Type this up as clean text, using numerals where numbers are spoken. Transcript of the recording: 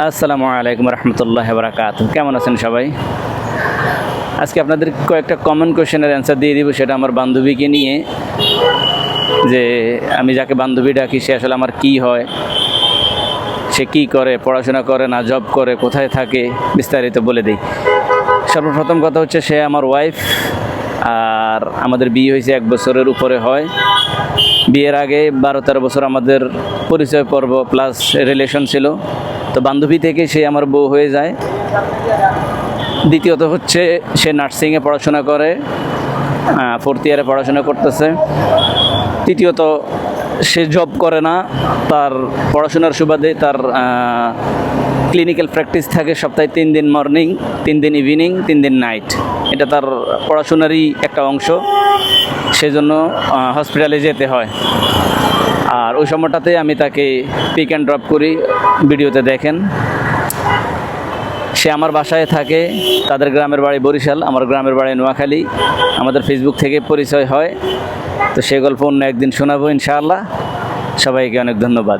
আসসালামু আলাইকুম রহমতুল্লাহ বারাকাতুহু। কেমন আছেন সবাই? আজকে আপনাদের কয়েকটা কমন কোয়েশ্চেনের অ্যান্সার দিয়ে দিব। সেটা আমার বান্ধবীকে নিয়ে, যে আমি যাকে বান্ধবী ডাকি সে আসলে আমার কি হয়, সে কি করে, পড়াশোনা করে না জব করে, কোথায় থাকে, বিস্তারিত বলে দিই। সর্বপ্রথম কথা হচ্ছে সে আমার ওয়াইফ, আর আমাদের বিয়ে হয়েছে 1 বছরের উপরে হয়। বিয়ের আগে 12-13 বছর আমাদের পরিচয় পর্ব প্লাস রিলেশন ছিল। তো বান্ধবী থেকে সে আমার বউ হয়ে যায়। দ্বিতীয়ত হচ্ছে সে নার্সিংয়ে পড়াশোনা করে, 4th ইয়ারে পড়াশোনা করতেছে। তৃতীয়ত সে জব করে না, তার পড়াশোনার সুবাদে তার ক্লিনিক্যাল প্র্যাকটিস থাকে সপ্তাহে 3 দিন মর্নিং, 3 দিন ইভিনিং, 3 দিন নাইট। এটা তার পড়াশোনারই একটা অংশ, সেজন্য হসপিটালে যেতে হয়। আর ওই সময়টাতে আমি তাকে পিক অ্যান্ড ড্রপ করি, ভিডিওতে দেখেন। সে আমার বাসায় থাকে, তাদের গ্রামের বাড়ি বরিশাল, আমার গ্রামের বাড়ি নোয়াখালী। আমাদের ফেসবুক থেকে পরিচয় হয়। তো সে গল্প অন্য একদিন শোনাবো ইনশাআল্লাহ। সবাইকে অনেক ধন্যবাদ।